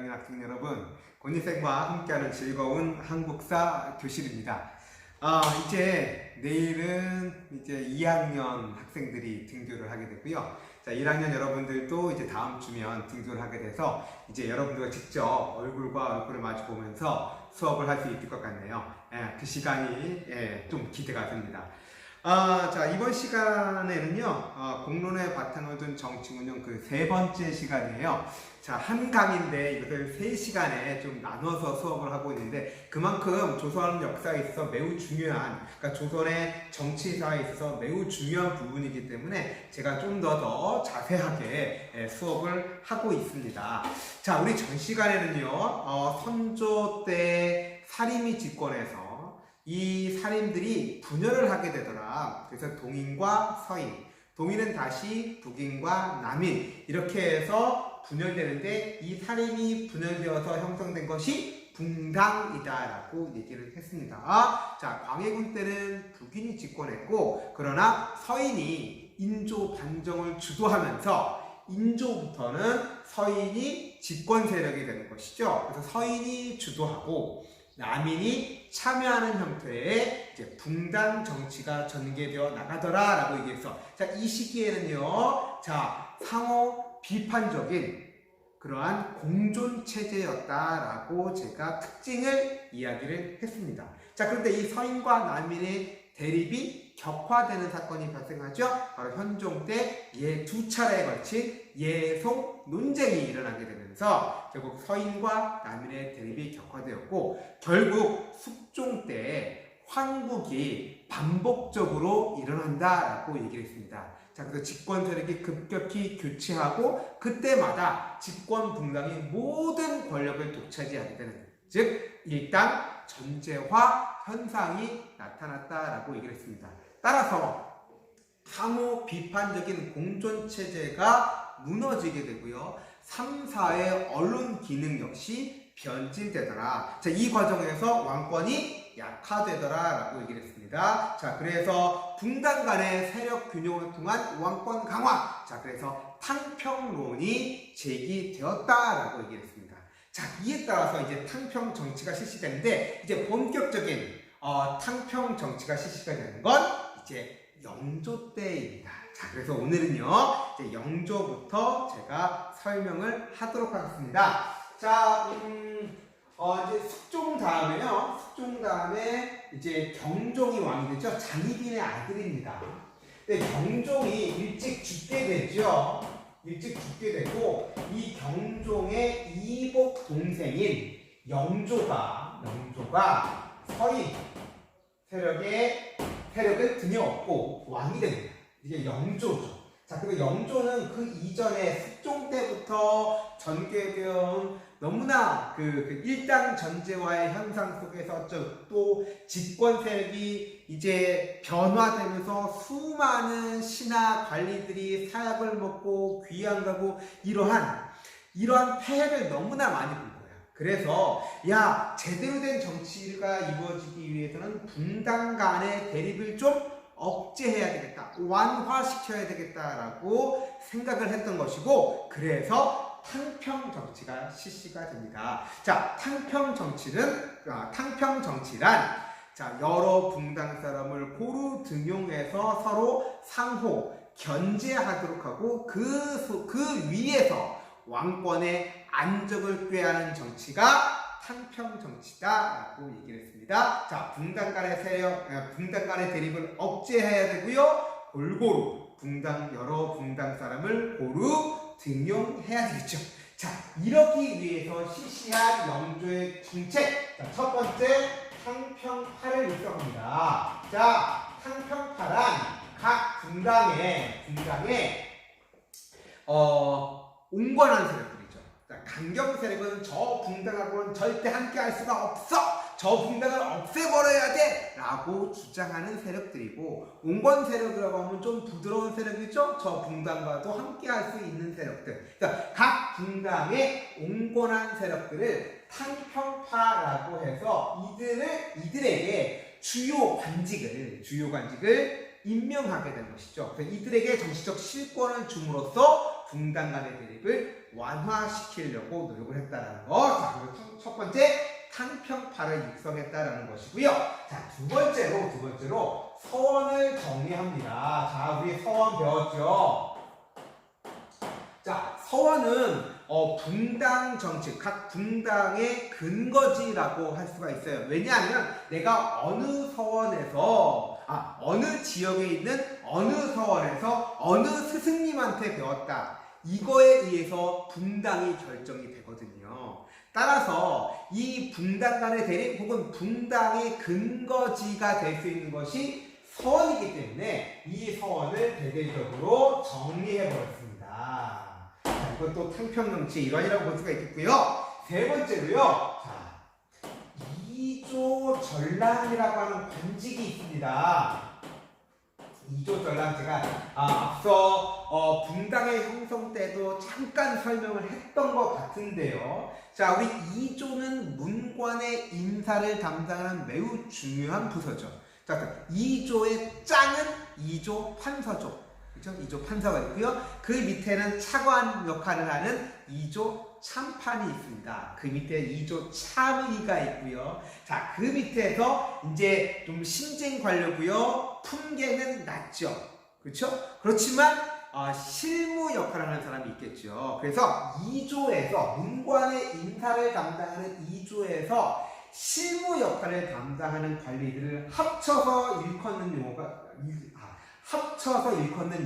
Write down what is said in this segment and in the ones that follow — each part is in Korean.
1학년 학생 여러분, 권희생과 함께하는 즐거운 한국사 교실입니다. 이제 내일은 이제 2학년 학생들이 등교를 하게 되고요. 자, 1학년 여러분들도 이제 다음 주면 등교를 하게 돼서 이제 여러분들과 직접 얼굴과 얼굴을 마주 보면서 수업을 할 수 있을 것 같네요. 그 시간이 좀 기대가 됩니다. 자, 이번 시간에는요, 공론의 바탕을 둔 정치운영 그 세 번째 시간이에요. 자, 한 강인데 이것을 3시간에 좀 나눠서 수업을 하고 있는데, 그만큼 조선 역사에 있어서 매우 중요한, 그러니까 조선의 정치사에 있어서 매우 중요한 부분이기 때문에 제가 좀 더 자세하게 수업을 하고 있습니다. 자, 우리 전 시간에는요, 선조 때 사림이 집권해서 이 사림들이 분열을 하게 되더라. 그래서 동인과 서인, 동인은 다시 북인과 남인 이렇게 해서 분열되는데, 이 사림이 분열되어서 형성된 것이 붕당이다라고 얘기를 했습니다. 자, 광해군 때는 북인이 집권했고, 그러나 서인이 인조 반정을 주도하면서 인조부터는 서인이 집권 세력이 되는 것이죠. 그래서 서인이 주도하고 남인이 참여하는 형태의 이제 붕당 정치가 전개되어 나가더라라고 얘기해서, 자, 이 시기에는요, 자, 상호 비판적인 그러한 공존 체제였다라고 제가 특징을 이야기를 했습니다. 자, 그런데 이 서인과 남인의 대립이 격화되는 사건이 발생하죠. 바로 현종 때 두 차례에 걸친 예송 논쟁이 일어나게 되면서 결국 서인과 남인의 대립이 격화되었고, 결국 숙종 때 황국이 반복적으로 일어난다라고 얘기를 했습니다. 자, 그래서 집권 세력이 급격히 교체하고 그때마다 집권 붕당이 모든 권력을 독차지하게 되는, 즉 일당 전제화 현상이 나타났다라고 얘기를 했습니다. 따라서 상호 비판적인 공존체제가 무너지게 되고요, 3, 4의 언론 기능 역시 변질되더라. 자, 이 과정에서 왕권이 약화되더라라고 얘기를 했습니다. 자, 그래서 붕당 간의 세력 균형을 통한 왕권 강화. 자, 그래서 탕평론이 제기되었다라고 얘기를 했습니다. 자, 이에 따라서 이제 탕평 정치가 실시되는데, 이제 본격적인 탕평 정치가 실시가 되는 건 이제 영조 때입니다. 자, 그래서 오늘은요, 이제 영조부터 제가 설명을 하도록 하겠습니다. 자, 이제 숙종 다음에 이제 경종이 왕이 되죠. 장희빈의 아들입니다. 근데 경종이 일찍 죽게 되죠. 일찍 죽게 되고, 이 경종의 이복 동생인 영조가 서인 세력을 등에 업고 왕이 됩니다. 이게 영조죠. 자, 그리고 영조는 그 이전에 숙종 때부터 전개되어 너무나 그 일당 전제와의 현상 속에서 또 집권 세력이 이제 변화되면서 수많은 신하 관리들이 사약을 먹고 귀양 가고 이러한 폐해를 너무나 많이 본 거예요. 그래서 제대로 된 정치가 이루어지기 위해서는 붕당 간의 대립을 좀 억제해야 되겠다, 완화시켜야 되겠다라고 생각을 했던 것이고, 그래서 탕평 정치가 실시가 됩니다. 자, 탕평 정치란, 자, 여러 붕당 사람을 고루 등용해서 서로 상호 견제하도록 하고, 그 위에서 왕권의 안정을 꾀하는 정치가 탕평 정치다라고 얘기를 했습니다. 자, 붕당 간의 대립을 억제해야 되고요, 골고루 여러 붕당 사람을 고루 등용해야 되겠죠. 자, 이러기 위해서 실시한 영조의 정책. 자, 첫 번째, 탕평파를 일성합니다. 자, 탕평파란 각 붕당에 온건한 세력들이죠. 강경 세력은 저 붕당하고는 절대 함께 할 수가 없어, 저 붕당을 없애버려야 돼 라고 주장하는 세력들이고, 온건 세력이라고 하면 좀 부드러운 세력이죠. 저 붕당과도 함께 할 수 있는 세력들. 그러니까 각 붕당의 온건한 세력들을 탕평파라고 해서 이들에게 주요 관직을 임명하게 된 것이죠. 그래서 이들에게 정치적 실권을 줌으로써 붕당 간의 대립을 완화시키려고 노력을 했다라는 거. 자, 그리고 첫 번째 탕평파를 육성했다라는 것이고요. 자, 두 번째로 서원을 정리합니다. 자, 우리 서원 배웠죠? 자, 서원은 붕당 정치, 각 붕당의 근거지라고 할 수가 있어요. 왜냐하면 내가 어느 서원에서, 어느 지역에 있는 어느 서원에서 어느 스승님한테 배웠다. 이거에 의해서 붕당이 결정이 되거든요. 따라서 이 붕당 간의 대립 혹은 붕당의 근거지가 될 수 있는 것이 서원이기 때문에 이 서원을 대대적으로 정리해 버렸습니다. 자, 이것도 탕평정치 일환이라고 볼 수가 있겠고요. 세 번째로요. 자, 이조전랑이라고 하는 관직이 있습니다. 이조전랑 제가 앞서 붕당의 형성 때도 잠깐 설명을 했던 것 같은데요. 자, 우리 이조는 문관의 인사를 담당하는 매우 중요한 부서죠. 자, 이조의 짱은 이조 판서조. 그렇죠? 이조 판서가 있고요. 그 밑에는 차관 역할을 하는 이조 참판이 있습니다. 그 밑에 이조 참의가 있고요. 자, 그 밑에서 이제 좀 신쟁 관료고요. 품계는 낮죠. 그렇죠? 그렇지만 실무 역할을 하는 사람이 있겠죠. 그래서 2조에서 문관의 인사를 담당하는 2조에서 실무 역할을 담당하는 관리들을 합쳐서 일컫는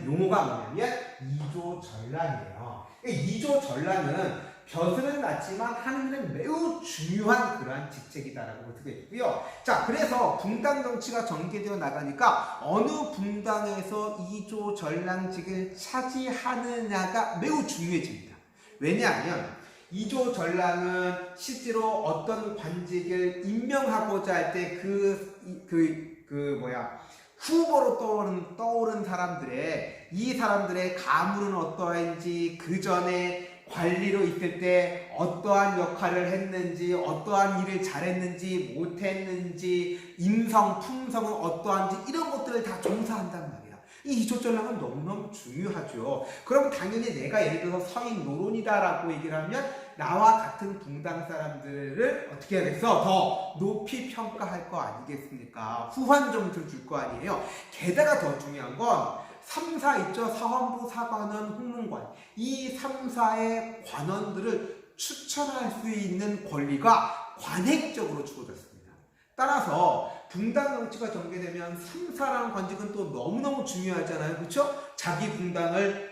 용어가 뭐냐면 2조 전랑이에요. 2조 전랑은 벼슬은 낮지만 하는 일은 매우 중요한 그러한 직책이다라고 볼 수가 있고요. 자, 그래서 붕당 정치가 전개되어 나가니까 어느 붕당에서 2조 전랑직을 차지하느냐가 매우 중요해집니다. 왜냐하면 2조 전랑은 실제로 어떤 관직을 임명하고자 할 때 후보로 떠오른 이 사람들의 가문은 어떠한지, 그 전에 관리로 있을 때 어떠한 역할을 했는지, 어떠한 일을 잘했는지, 못했는지, 인성, 품성은 어떠한지, 이런 것들을 다 조사한단 말이야. 이 이조전랑은 너무너무 중요하죠. 그럼 당연히 내가 예를 들어서 서인 노론이다라고 얘기를 하면 나와 같은 붕당 사람들을 어떻게 해야겠어? 더 높이 평가할 거 아니겠습니까? 후한 점수를 줄 거 아니에요. 게다가 더 중요한 건 3사 있죠? 사헌부, 사관원, 홍문관. 이 3사의 관원들을 추천할 수 있는 권리가 관행적으로 주어졌습니다. 따라서 붕당 정치가 전개되면 3사라는 관직은 또 너무너무 중요하잖아요. 그렇죠? 자기 붕당을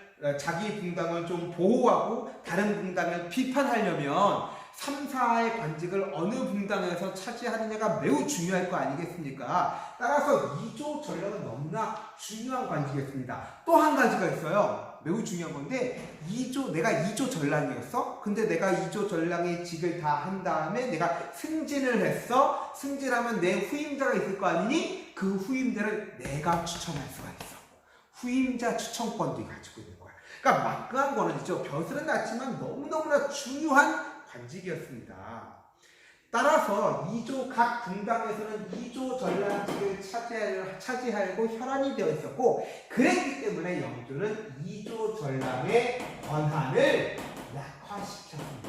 좀 보호하고 다른 붕당을 비판하려면 3사의 관직을 어느 붕당에서 차지하느냐가 매우 중요할 거 아니겠습니까? 따라서 2조 전랑은 너무나 중요한 관직이었습니다. 또 한 가지가 있어요. 매우 중요한 건데 내가 2조 전랑이었어? 근데 내가 2조 전랑의 직을 다 한 다음에 내가 승진을 했어? 승진하면 내 후임자가 있을 거 아니니? 그 후임자를 내가 추천할 수가 있어. 후임자 추천권도 가지고 있는 거야. 그러니까 막강한 거는 있죠. 벼슬은 낮지만 너무너무나 중요한 관직이었습니다. 따라서 각 붕당에서는 2조 전랑직을 차지하려고 혈안이 되어 있었고, 그랬기 때문에 영조는 2조 전랑의 권한을 약화시켰습니다.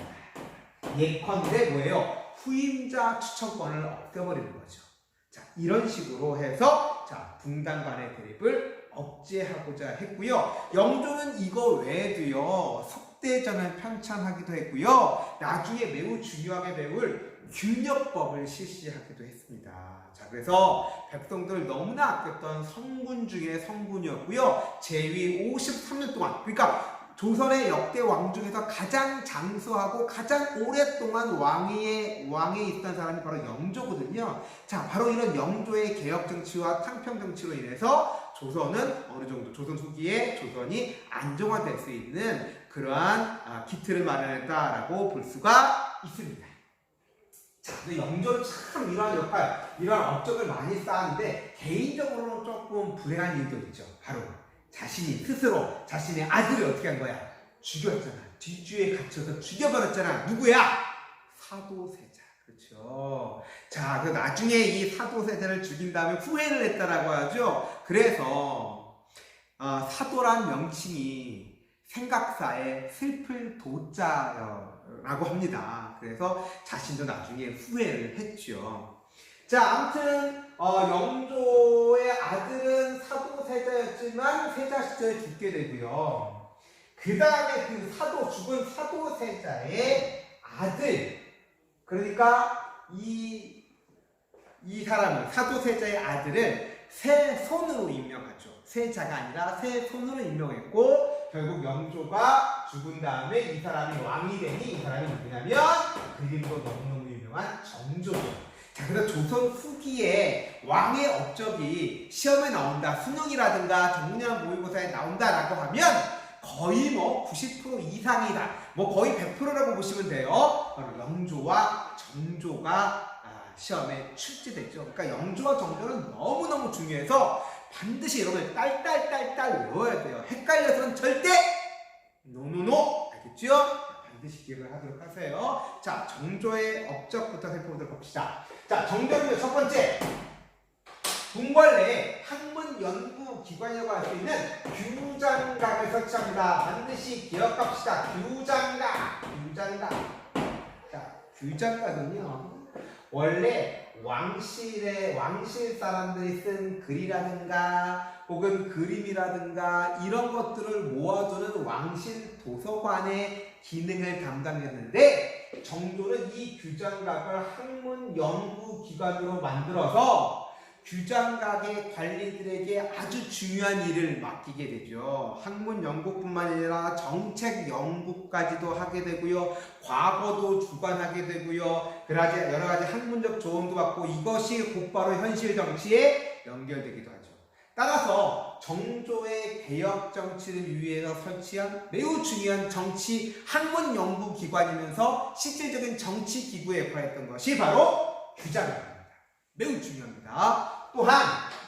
예컨대 뭐예요? 후임자 추천권을 없애버리는 거죠. 자, 이런 식으로 해서 붕당 간의 대립을 억제하고자 했고요. 영조는 이거 외에도요, 석대전을 편찬하기도 했고요. 나중에 매우 중요하게 배울 균역법을 실시하기도 했습니다. 자, 그래서 백성들 너무나 아꼈던 성군 중에 성군이었고요. 재위 53년 동안, 그러니까 조선의 역대 왕 중에서 가장 장수하고 가장 오랫동안 왕에 있던 사람이 바로 영조거든요. 자, 바로 이런 영조의 개혁 정치와 탕평 정치로 인해서 조선은 어느 정도 조선 후기에 조선이 안정화될 수 있는 그러한 기틀을 마련했다라고 볼 수가 있습니다. 자, 근데 영조는 참 이러한 업적을 많이 쌓았는데 개인적으로는 조금 불행한 일도 있죠. 바로 자신이 스스로 자신의 아들을 어떻게 한 거야? 죽였잖아. 뒤주에 갇혀서 죽여버렸잖아. 누구야? 사도세자. 그렇죠. 자, 그 나중에 이 사도세자를 죽인 다음에 후회를 했다라고 하죠. 그래서 사도란 명칭이 생각사에 슬플 도자라고 합니다. 그래서 자신도 나중에 후회를 했죠. 자, 아무튼 영조의 아들은 사도세자였지만 세자 시절에 죽게 되고요. 그 다음에 그 죽은 사도세자의 아들, 그러니까 이 사람은 사도세자의 아들을 세손으로 임명하죠. 세자가 아니라 세손으로 임명했고, 결국 영조가 죽은 다음에 이 사람이 왕이 되니 이 사람이 누구냐면 그림도 너무너무 유명한 정조죠. 자, 그래서 조선 후기에 왕의 업적이 시험에 나온다, 수능이라든가 정문이나 모의고사에 나온다라고 하면 거의 90% 이상이다, 거의 100%라고 보시면 돼요. 바로 영조와 정조가 시험에 출제됐죠. 그러니까 영조와 정조는 너무너무 중요해서 반드시 여러분 딸딸딸딸 외워야 돼요. 헷갈려서는 절대 노노노, 알겠죠? 반드시 기억을 하도록 하세요. 자, 정조의 업적부터 살펴보도록 합시다. 자, 정조는 첫 번째, 궁궐 내에 학문연구기관이라고 할 수 있는 규장각을 설치합니다. 반드시 기억합시다. 규장각. 자, 규장각은요, 원래 왕실 사람들이 쓴 글이라든가 혹은 그림이라든가 이런 것들을 모아두는 왕실 도서관의 기능을 담당했는데, 정조는 이 규장각을 학문연구기관으로 만들어서 규장각의 관리들에게 아주 중요한 일을 맡기게 되죠. 학문 연구뿐만 아니라 정책 연구까지도 하게 되고요. 과거도 주관하게 되고요. 여러 가지 학문적 조언도 받고, 이것이 곧바로 현실 정치에 연결되기도 하죠. 따라서 정조의 개혁 정치를 위해서 설치한 매우 중요한 정치 학문 연구 기관이면서 실질적인 정치 기구에 역할했던 것이 바로 규장각입니다. 매우 중요합니다. 또한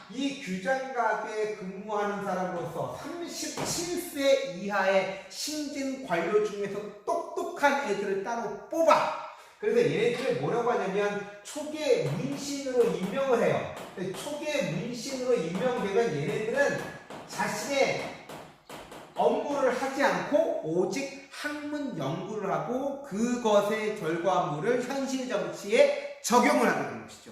이 규장각에 근무하는 사람으로서 37세 이하의 신진 관료 중에서 똑똑한 애들을 따로 뽑아. 그래서 얘네들을 뭐라고 하냐면 초계 문신으로 임명을 해요. 초계 문신으로 임명되면 얘네들은 자신의 업무를 하지 않고 오직 학문 연구를 하고 그것의 결과물을 현실 정치에 적용을 하게 되는 것이죠.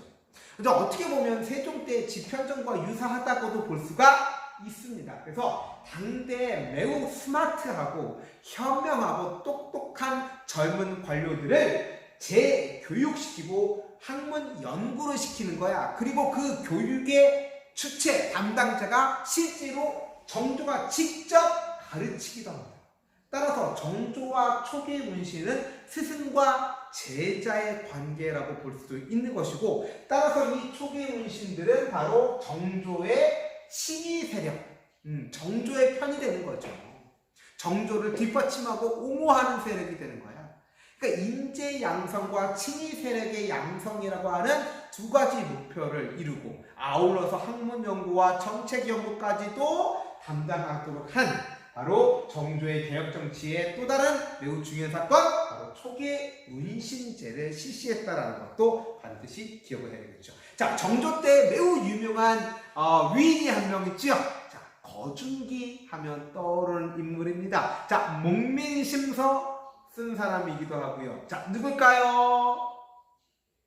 그래서 어떻게 보면 세종 때 집현전과 유사하다고도 볼 수가 있습니다. 그래서 당대에 매우 스마트하고 현명하고 똑똑한 젊은 관료들을 재교육시키고 학문 연구를 시키는 거야. 그리고 그 교육의 주체 담당자가 실제로 정조가 직접 가르치기도 합니다. 따라서 정조와 초계 문신은 스승과 제자의 관계라고 볼 수도 있는 것이고, 따라서 이 초계 문신들은 바로 정조의 친위 세력, 정조의 편이 되는 거죠. 정조를 뒷받침하고 옹호하는 세력이 되는 거야. 그러니까 인재 양성과 친위 세력의 양성이라고 하는 두 가지 목표를 이루고, 아울러서 학문 연구와 정책 연구까지도 담당하도록 한 바로 정조의 개혁 정치의 또 다른 매우 중요한 사건, 바로 초계 문신제를 실시했다라는 것도 반드시 기억을 해야 되겠죠. 자, 정조 때 매우 유명한 위인이 한 명 있죠. 자, 거중기 하면 떠오르는 인물입니다. 자, 목민심서 쓴 사람이기도 하고요. 자, 누굴까요?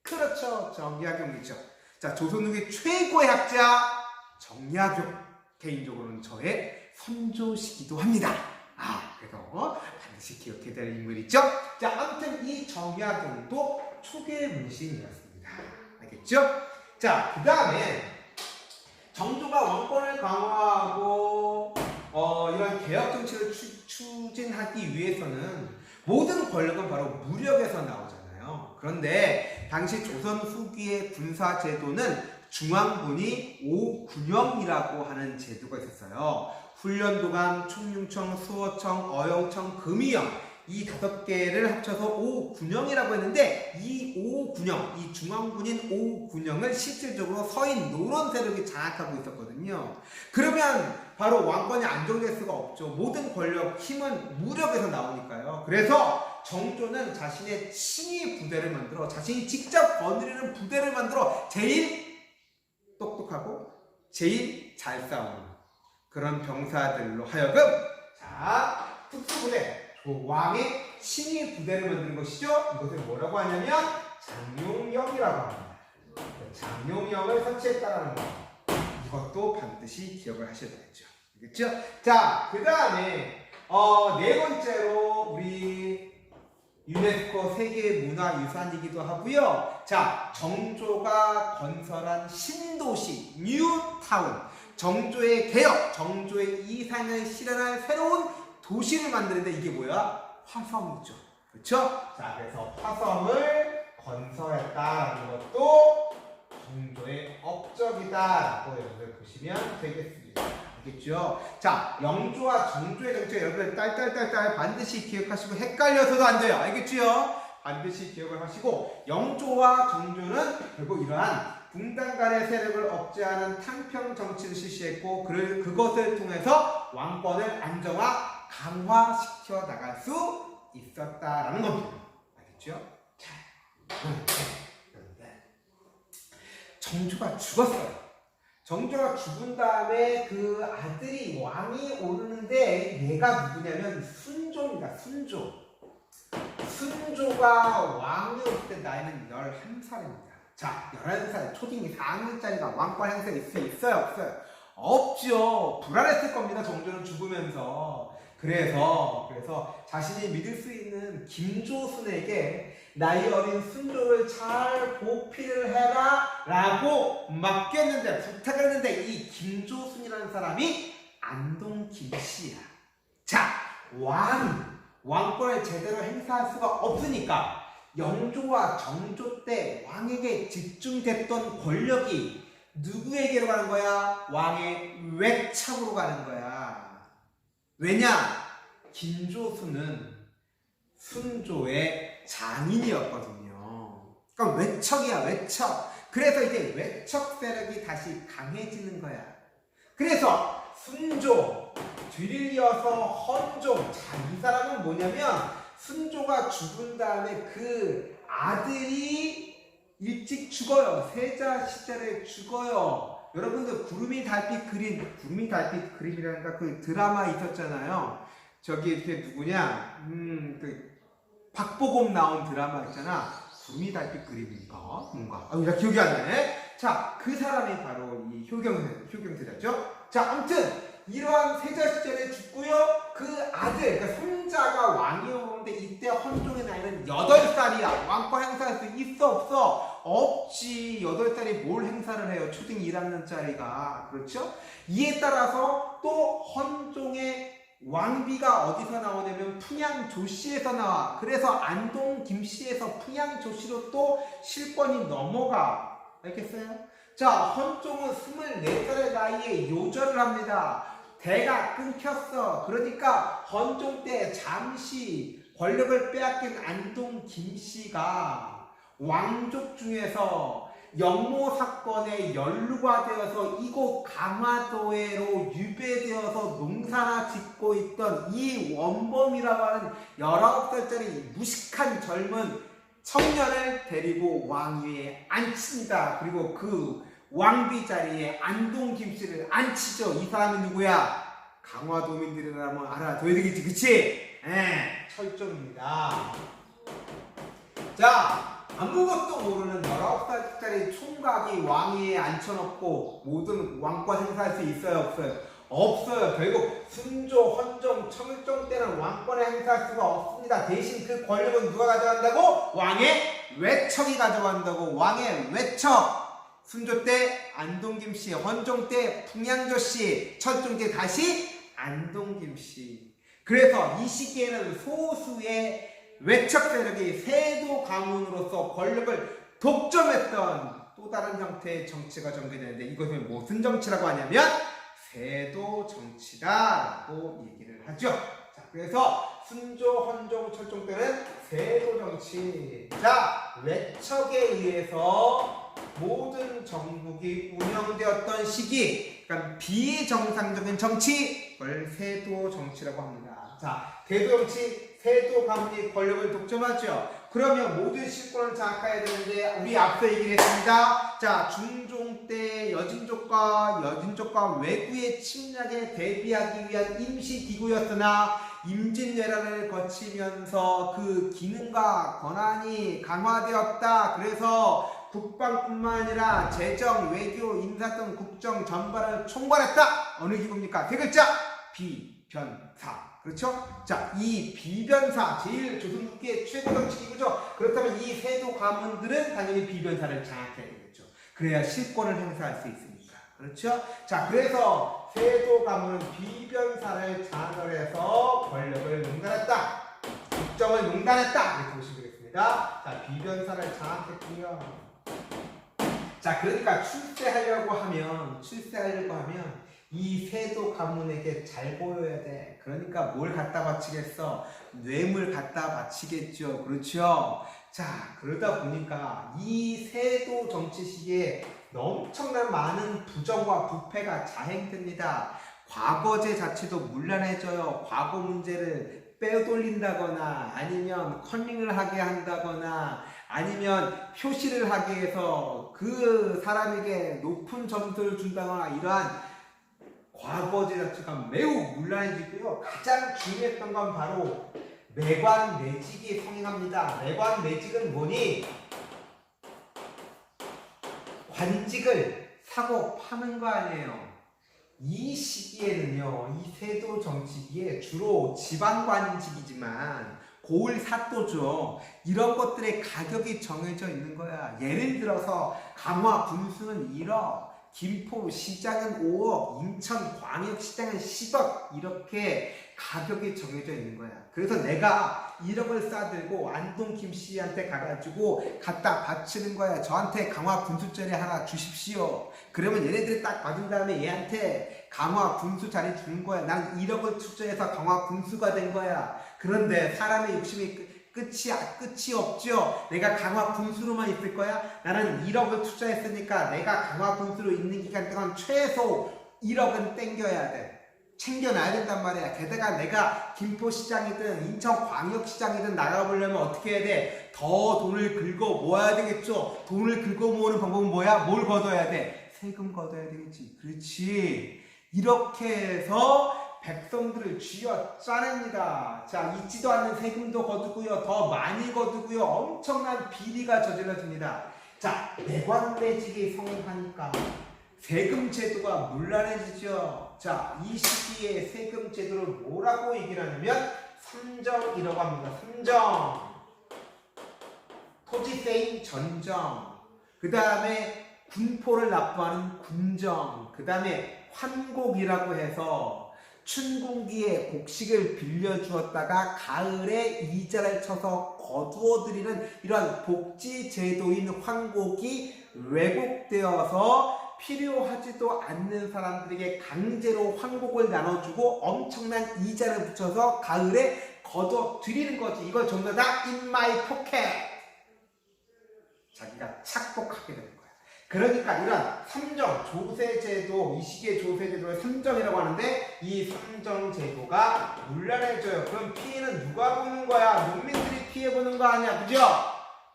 그렇죠, 정약용이죠. 자, 조선 후기 최고의 학자 정약용. 개인적으로는 저의 선조시기도 합니다. 그래서 반드시 기억해야 될 인물이죠. 자, 아무튼 이 정약용도 초계 문신이었습니다. 알겠죠? 자, 그 다음에 정조가 왕권을 강화하고 이런 개혁 정치를 추진하기 위해서는 모든 권력은 바로 무력에서 나오잖아요. 그런데 당시 조선 후기의 군사 제도는 중앙군이 5군영이라고 하는 제도가 있었어요. 훈련도감, 총융청, 수호청, 어영청, 금이영, 이 5개를 합쳐서 5군영이라고 했는데, 이 5군영, 이 중앙군인 5군영을 실질적으로 서인 노론 세력이 장악하고 있었거든요. 그러면 바로 왕권이 안정될 수가 없죠. 모든 권력, 힘은 무력에서 나오니까요. 그래서 정조는 자신의 친위 부대를 만들어, 자신이 직접 거느리는 부대를 만들어 제일 똑똑하고 제일 잘 싸우는 그런 병사들로 하여금, 자, 특수부대, 왕의 친위 부대를 만드는 것이죠. 이것을 뭐라고 하냐면 장용영이라고 합니다. 장용영을 설치했다라는 거. 이것도 반드시 기억을 하셔야 되겠죠. 알겠죠? 자, 그 다음에 네 번째로 우리 유네스코 세계문화유산이기도 하고요. 자, 정조가 건설한 신도시 뉴타운, 정조의 개혁, 정조의 이상을 실현할 새로운 도시를 만드는데 이게 뭐야? 화성이죠. 그렇죠? 자, 그래서 화성을 건설했다는 것도 정조의 업적이다라고 여러분들 보시면 되겠습니다. 알겠죠? 자, 영조와 정조의 정책 여러분들 딸딸딸딸 반드시 기억하시고 헷갈려서도 안 돼요. 알겠죠? 반드시 기억을 하시고 영조와 정조는 결국 이러한 분단 간의 세력을 억제하는 탕평 정치를 실시했고 그것을 통해서 왕권을 안정화, 강화시켜 나갈 수 있었다라는 겁니다. 알겠죠? 자, 정조가 죽었어요. 정조가 죽은 다음에 그 아들이 왕이 오르는데 얘가 누구냐면 순조입니다. 순조가 왕이 올 때 나이는 11살입니다. 자, 11살 초딩이 4학년짜리가 왕권 행사에 있어요? 없어요? 없죠. 불안했을 겁니다. 정조는 죽으면서. 그래서 자신이 믿을 수 있는 김조순에게 나이 어린 순조를 잘 보필을 해라 라고 맡겼는데, 부탁을 했는데 이 김조순이라는 사람이 안동 김씨야. 자, 왕권을 제대로 행사할 수가 없으니까 영조와 정조 때 왕에게 집중됐던 권력이 누구에게로 가는 거야? 왕의 외척으로 가는 거야. 왜냐? 김조순은 순조의 장인이었거든요. 그러니까 외척이야, 외척. 그래서 이제 외척 세력이 다시 강해지는 거야. 그래서 순조, 뒤를 이어서 헌종. 자, 이 사람은 뭐냐면 순조가 죽은 다음에 그 아들이 일찍 죽어요. 세자 시절에 죽어요. 여러분들 구름이 달빛 그림이라는가 그 드라마 있었잖아요. 저기 이렇게 누구냐? 그 박보검 나온 드라마 있잖아. 구름이 달빛 그림인가? 뭔가. 나 기억이 안 나네. 자, 그 사람이 바로 이 효경세자죠. 자, 아무튼 이러한 세자 시절에 죽고요. 그 아들, 그러니까 손자가 왕이 오는데 이때 헌종의 나이는 8살이야. 왕권 행사할 수 있어 없어? 없지. 8살이 뭘 행사를 해요? 초등 1학년짜리가. 그렇죠? 이에 따라서 또 헌종의 왕비가 어디서 나오냐면 풍양조씨에서 나와. 그래서 안동 김씨에서 풍양조씨로 또 실권이 넘어가. 알겠어요? 자, 헌종은 24살의 나이에 요절을 합니다. 대가 끊겼어. 그러니까 헌종 때 잠시 권력을 빼앗긴 안동 김씨가 왕족 중에서 영모 사건에 연루가 되어서 이곳 강화도에로 유배되어서 농사나 짓고 있던 이 원범이라고 하는 19살짜리 무식한 젊은 청년을 데리고 왕위에 앉힙니다. 그리고 그 왕비 자리에 안동 김씨를 앉히죠. 이 사람이 누구야? 강화도민들이라면 알아둬야 되겠지, 그치? 철종입니다. 자, 아무것도 모르는 19살짜리 총각이 왕위에 앉혀놓고 모든 왕권 행사할 수 있어요, 없어요? 없어요. 결국 순조, 헌종, 청일종 때는 왕권을 행사할 수가 없습니다. 대신 그 권력은 누가 가져간다고? 왕의 외척이 가져간다고. 왕의 외척. 순조 때 안동김씨, 헌종 때 풍양조씨, 철종 때 다시 안동김씨. 그래서 이 시기에는 소수의 외척 세력이 세도 가문으로서 권력을 독점했던 또 다른 형태의 정치가 전개되는데 이것을 무슨 정치라고 하냐면 세도 정치다라고 얘기를 하죠. 자, 그래서 순조, 헌종, 철종 때는 세도 정치. 자, 외척에 의해서 모든 정국이 운영되었던 시기, 그러니까 비정상적인 정치, 그걸 세도 정치라고 합니다. 자, 세도 정치, 세도 가문이 권력을 독점하죠. 그러면 모든 실권을 장악해야 되는데 우리 앞서 얘기를 했습니다. 자, 중종 때 여진족과 외구의 침략에 대비하기 위한 임시 기구였으나 임진왜란을 거치면서 그 기능과 권한이 강화되었다. 그래서 국방뿐만 아니라 재정, 외교, 인사 등 국정 전반을 총괄했다. 어느 기구입니까? 세 글자. 비변사. 그렇죠? 자, 이 비변사, 제일 조선국기의 최고 정치기구죠. 그렇다면 이 세도 가문들은 당연히 비변사를 장악해야 되겠죠. 그래야 실권을 행사할 수 있으니까. 그렇죠? 자, 그래서 세도 가문은 비변사를 장악을 해서 권력을 농단했다. 국정을 농단했다. 이렇게 보시면 되겠습니다. 자, 비변사를 장악했군요. 자, 그러니까 출세하려고 하면 이 세도 가문에게 잘 보여야 돼. 그러니까 뭘 갖다 바치겠어? 뇌물 갖다 바치겠죠. 그렇죠? 자, 그러다 보니까 이 세도 정치 시기에 엄청난 많은 부정과 부패가 자행됩니다. 과거제 자체도 문란해져요. 과거 문제를 빼돌린다거나 아니면 커닝을 하게 한다거나 아니면 표시를 하게 해서 그 사람에게 높은 점수를 준다거나 이러한 과거제 자체가 매우 문란해지고요. 가장 중요했던 건 바로 매관매직이 성행합니다. 매관매직은 뭐니? 관직을 사고 파는 거 아니에요. 이 시기에는요, 이 세도 정치기에 주로 지방관직이지만 고을 사또죠. 이런 것들의 가격이 정해져 있는 거야. 예를 들어서 강화 군수는 1억, 김포 시장은 5억, 인천 광역시장은 10억 이렇게 가격이 정해져 있는 거야. 그래서 내가 1억을 싸들고 안동 김씨한테 가가지고 갖다 바치는 거야. 저한테 강화 군수자리 하나 주십시오. 그러면 얘네들이 딱 받은 다음에 얘한테 강화 군수 자리 주는 거야. 난 1억을 투자해서 강화 군수가 된 거야. 그런데 사람의 욕심이 끝이 없죠. 내가 강화 군수로만 있을 거야? 나는 1억을 투자했으니까 내가 강화 군수로 있는 기간 동안 최소 1억은 땡겨야 돼. 챙겨놔야 된단 말이야. 게다가 내가 김포시장이든 인천광역시장이든 나가보려면 어떻게 해야 돼? 더 돈을 긁어 모아야 되겠죠. 돈을 긁어 모으는 방법은 뭐야? 뭘 걷어야 돼? 세금 걷어야 되겠지. 그렇지. 이렇게 해서 백성들을 쥐어 짜냅니다. 자, 있지도 않는 세금도 거두고요. 더 많이 거두고요. 엄청난 비리가 저질러집니다. 자, 매관매직이 성행하니까 세금 제도가 문란해지죠. 자, 이 시기에 세금 제도를 뭐라고 얘기를 하냐면 삼정이라고 합니다. 삼정. 토지세인 전정. 그 다음에 군포를 납부하는 군정. 그 다음에 환곡이라고 해서 춘궁기에 곡식을 빌려주었다가 가을에 이자를 쳐서 거두어들이는 이런 복지제도인 환곡이 왜곡되어서 필요하지도 않는 사람들에게 강제로 환곡을 나눠주고 엄청난 이자를 붙여서 가을에 거둬들이는 거지. 이걸 전부 다 in my pocket. 자기가 착복하게 되는 거야. 그러니까 이런 삼정, 조세제도, 이 시기의 조세제도를 삼정이라고 하는데 이 삼정제도가 문란해져요. 그럼 피해는 누가 보는 거야? 농민들이 피해보는 거 아니야. 그죠?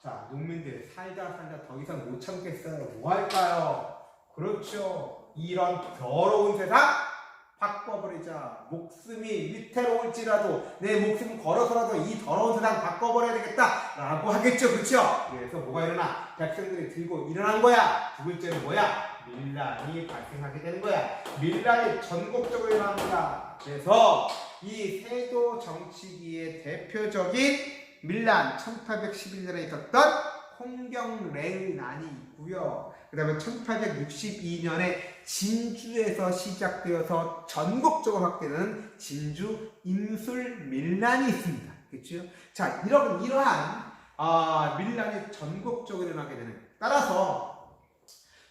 자, 농민들 살다 더 이상 못 참겠어요. 뭐 할까요? 그렇죠. 이런 더러운 세상 바꿔버리자. 목숨이 위태로울지라도 내 목숨 걸어서라도 이 더러운 세상 바꿔버려야 되겠다 라고 하겠죠. 그렇죠? 그래서 뭐가 일어나? 백성들이 들고 일어난 거야. 두 번째는 뭐야? 밀란이 발생하게 되는 거야. 밀란이 전국적으로 일어납니다. 그래서 이 세도 정치기의 대표적인 밀란 1811년에 있었던 홍경래의난이 있고요. 그 다음에 1862년에 진주에서 시작되어서 전국적으로 확대되는 진주 인술밀란이 있습니다. 그렇죠? 자, 이러한 밀란이 전국적으로 일어나게 되는. 따라서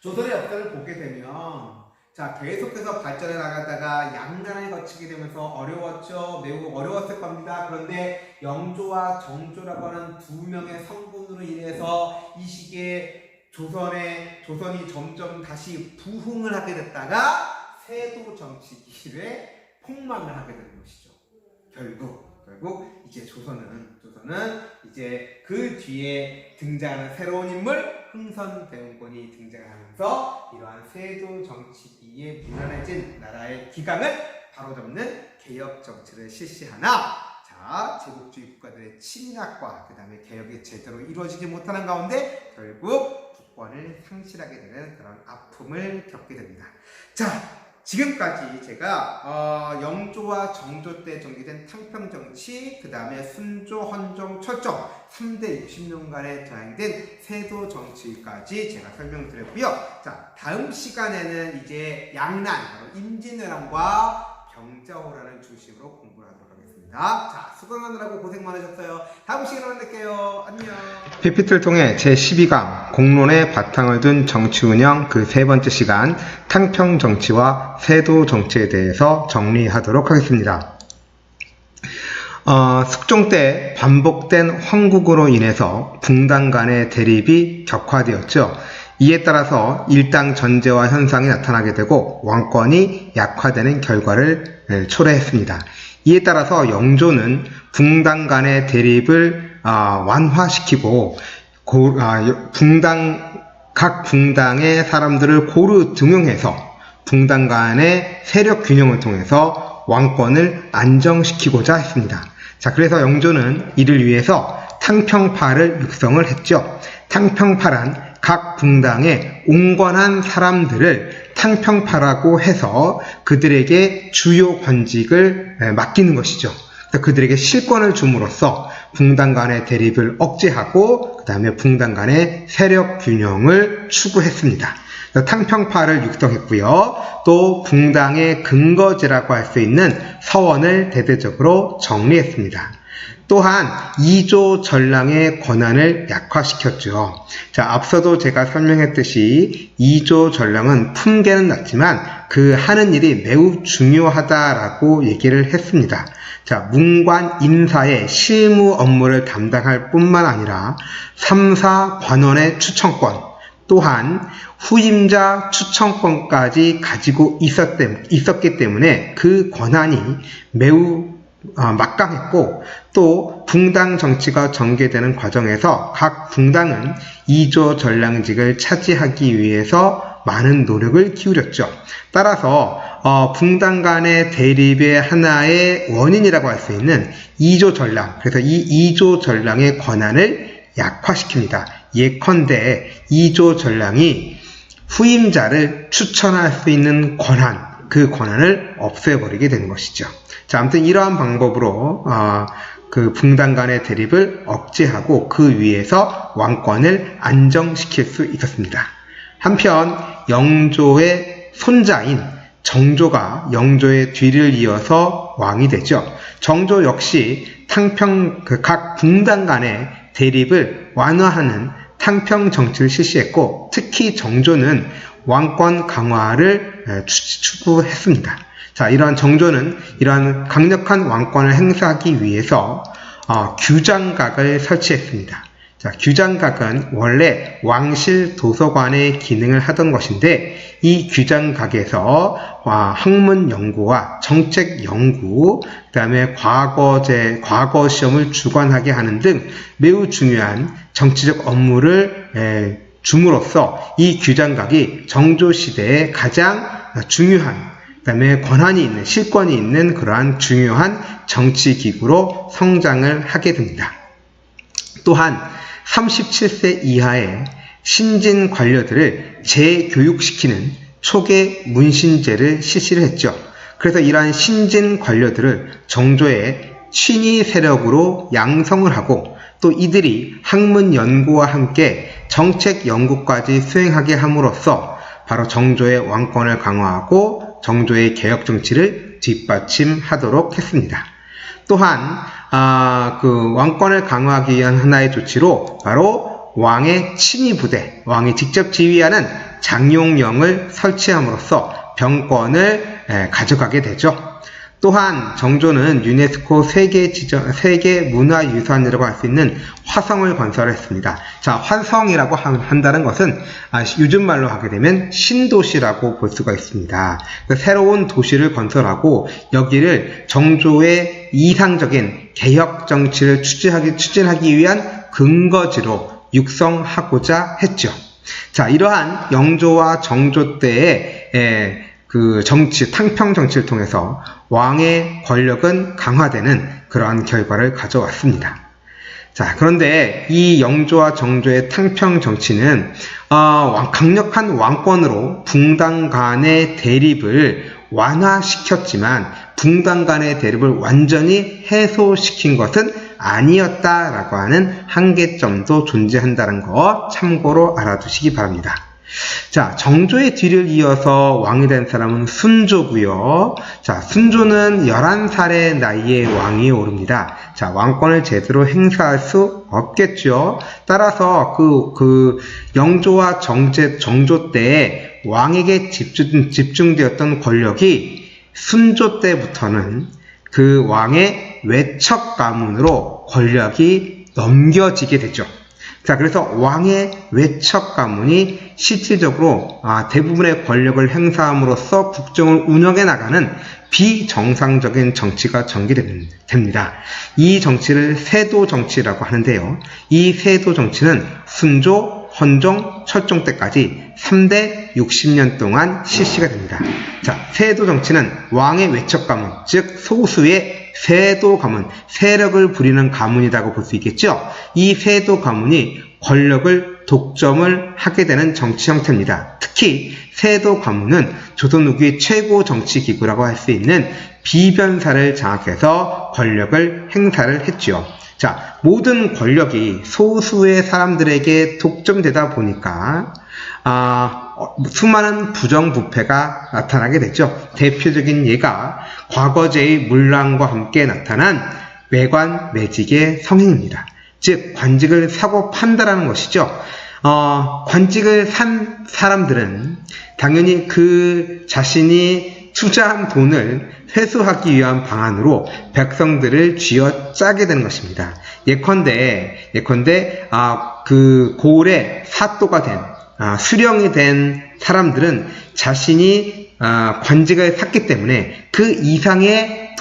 조선의 역사를 보게 되면 자, 계속해서 발전해 나가다가 양난을 거치게 되면서 어려웠죠. 매우 어려웠을 겁니다. 그런데 영조와 정조라고 하는 두 명의 성군으로 인해서 이 시기에 조선이 점점 다시 부흥을 하게 됐다가 세도 정치기에 폭망을 하게 되는 것이죠. 결국 이제 조선은 이제 그 뒤에 등장하는 새로운 인물 흥선대원군이 등장하면서 이러한 세도 정치기에 문란해진 나라의 기강을 바로잡는 개혁 정치를 실시하나 자 제국주의 국가들의 침략과 그 다음에 개혁이 제대로 이루어지지 못하는 가운데 결국 국권을 상실하게 되는 그런 아픔을 겪게 됩니다. 자 지금까지 제가 영조와 정조 때 전개된 탕평정치, 그 다음에 순조, 헌종, 철종 3대 60년간에 전향된 세도정치까지 제가 설명드렸고요. 자 다음 시간에는 이제 양난, 바로 임진왜란과 병자호란을 중심으로 공부를 하도록 하겠습니다. 자 수강하느라고 고생 많으셨어요. 다음 시간에 만날게요. 안녕. PPT를 통해 제12강 공론의 바탕을 둔 정치운영 그 세 번째 시간 탕평정치와 세도정치에 대해서 정리하도록 하겠습니다. 숙종 때 반복된 황국으로 인해서 붕당 간의 대립이 격화되었죠. 이에 따라서 일당 전제화 현상이 나타나게 되고 왕권이 약화되는 결과를 초래했습니다. 이에 따라서 영조는 붕당 간의 대립을 완화시키고 각 붕당의 사람들을 고루 등용해서 붕당 간의 세력 균형을 통해서 왕권을 안정시키고자 했습니다. 자, 그래서 영조는 이를 위해서 탕평파를 육성을 했죠. 탕평파란 각 붕당의 온건한 사람들을 탕평파라고 해서 그들에게 주요 권직을 맡기는 것이죠. 그래서 그들에게 실권을 줌으로써 붕당 간의 대립을 억제하고 그 다음에 붕당 간의 세력 균형을 추구했습니다. 탕평파를 육성했고요. 또 붕당의 근거지라고 할 수 있는 서원을 대대적으로 정리했습니다. 또한 이조 전랑의 권한을 약화시켰죠. 자, 앞서도 제가 설명했듯이 이조 전랑은 품계는 낮지만 그 하는 일이 매우 중요하다라고 얘기를 했습니다. 자, 문관 인사의 실무 업무를 담당할 뿐만 아니라 3사 관원의 추천권, 또한 후임자 추천권까지 가지고 있었기 때문에 그 권한이 매우 막강했고, 또 붕당 정치가 전개되는 과정에서 각 붕당은 이조 전랑직을 차지하기 위해서 많은 노력을 기울였죠. 따라서 붕당 간의 대립의 하나의 원인이라고 할 수 있는 이조 전랑, 그래서 이 이조 전랑의 권한을 약화시킵니다. 예컨대 이조 전랑이 후임자를 추천할 수 있는 권한, 그 권한을 없애버리게 되는 것이죠. 자, 아무튼 이러한 방법으로 그 붕당 간의 대립을 억제하고 그 위에서 왕권을 안정시킬 수 있었습니다. 한편 영조의 손자인 정조가 영조의 뒤를 이어서 왕이 되죠. 정조 역시 각 붕당 간의 대립을 완화하는 탕평 정치를 실시했고, 특히 정조는 왕권 강화를 추구했습니다. 자, 이러한 정조는 이러한 강력한 왕권을 행사하기 위해서 규장각을 설치했습니다. 자, 규장각은 원래 왕실 도서관의 기능을 하던 것인데, 이 규장각에서 학문 연구와 정책 연구, 그 다음에 과거 시험을 주관하게 하는 등 매우 중요한 정치적 업무를 줌으로써 이 규장각이 정조 시대에 가장 중요한, 그 다음에 권한이 있는, 실권이 있는 그러한 중요한 정치기구로 성장을 하게 됩니다. 또한 37세 이하의 신진 관료들을 재교육시키는 초계 문신제를 실시를 했죠. 그래서 이러한 신진 관료들을 정조의 친위 세력으로 양성을 하고, 또 이들이 학문 연구와 함께 정책 연구까지 수행하게 함으로써 바로 정조의 왕권을 강화하고 정조의 개혁 정치를 뒷받침하도록 했습니다. 또한 그 왕권을 강화하기 위한 하나의 조치로 바로 왕의 친위 부대, 왕이 직접 지휘하는 장용령을 설치함으로써 병권을 가져가게 되죠. 또한 정조는 유네스코 세계 문화유산이라고 할 수 있는 화성을 건설했습니다. 자, 화성이라고 한다는 것은 요즘 말로 하게 되면 신도시라고 볼 수가 있습니다. 새로운 도시를 건설하고 여기를 정조의 이상적인 개혁 정치를 추진하기 위한 근거지로 육성하고자 했죠. 자, 이러한 영조와 정조 때의 그 정치, 탕평 정치를 통해서 왕의 권력은 강화되는 그러한 결과를 가져왔습니다. 자, 그런데 이 영조와 정조의 탕평 정치는 강력한 왕권으로 붕당 간의 대립을 완화시켰지만 붕당 간의 대립을 완전히 해소시킨 것은 아니었다라고 하는 한계점도 존재한다는 거 참고로 알아두시기 바랍니다. 자, 정조의 뒤를 이어서 왕이 된 사람은 순조고요. 자, 순조는 11살의 나이에 왕위에 오릅니다. 자, 왕권을 제대로 행사할 수 없겠죠. 따라서 영조와 정조 때 왕에게 집중되었던 권력이 순조 때부터는 그 왕의 외척 가문으로 권력이 넘겨지게 되죠. 자, 그래서 왕의 외척 가문이 실질적으로 대부분의 권력을 행사함으로써 국정을 운영해 나가는 비정상적인 정치가 전개됩니다. 이 정치를 세도 정치라고 하는데요. 이 세도 정치는 순조, 헌종, 철종 때까지 3대 60년 동안 실시가 됩니다. 자, 세도 정치는 왕의 외척 가문, 즉 소수의 세도 가문, 세력을 부리는 가문이라고 볼 수 있겠죠. 이 세도 가문이 권력을 독점을 하게 되는 정치 형태입니다. 특히 세도 가문은 조선 후기의 최고 정치 기구라고 할 수 있는 비변사를 장악해서 권력을 행사를 했죠. 자, 모든 권력이 소수의 사람들에게 독점되다 보니까 수많은 부정부패가 나타나게 되죠. 대표적인 예가 과거제의 문란과 함께 나타난 매관 매직의 성행입니다. 즉 관직을 사고 판다라는 것이죠. 관직을 산 사람들은 당연히 그 자신이 투자한 돈을 회수하기 위한 방안으로 백성들을 쥐어짜게 되는 것입니다. 예컨대 그 고을에 사또가 된 수령이 된 사람들은 자신이 관직을 샀기 때문에 그 이상의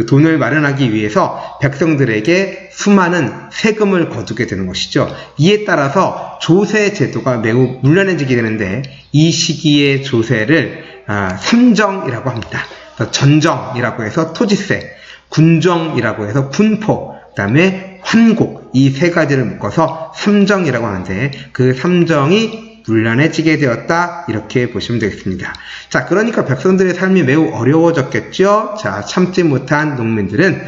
돈을 마련하기 위해서 백성들에게 수많은 세금을 거두게 되는 것이죠. 이에 따라서 조세 제도가 매우 문란해지게 되는데 이 시기의 조세를 삼정이라고 합니다. 전정이라고 해서 토지세, 군정이라고 해서 분포, 그 다음에 환곡, 이 세 가지를 묶어서 삼정이라고 하는데 그 삼정이 문란해지게 되었다, 이렇게 보시면 되겠습니다. 자, 그러니까 백성들의 삶이 매우 어려워졌겠죠. 자, 참지 못한 농민들은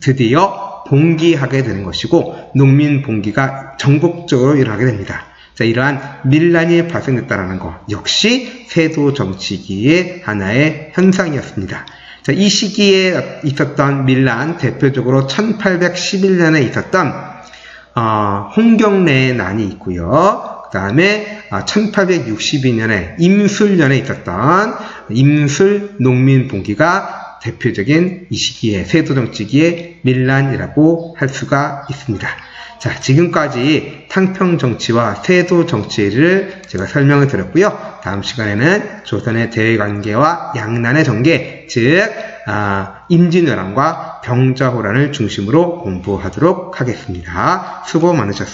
드디어 봉기하게 되는 것이고 농민 봉기가 전국적으로 일어나게 됩니다. 자, 이러한 밀란이 발생됐다는 것 역시 세도 정치기의 하나의 현상이었습니다. 자, 이 시기에 있었던 밀란, 대표적으로 1811년에 있었던 홍경래의 난이 있고요. 그 다음에 1862년에 임술년에 있었던 임술 농민 봉기가 대표적인 이 시기의 세도정치기의 밀란이라고 할 수가 있습니다. 자, 지금까지 탕평 정치와 세도 정치를 제가 설명을 드렸고요. 다음 시간에는 조선의 대외관계와 양난의 전개, 즉 임진왜란과 병자호란을 중심으로 공부하도록 하겠습니다. 수고 많으셨습니다.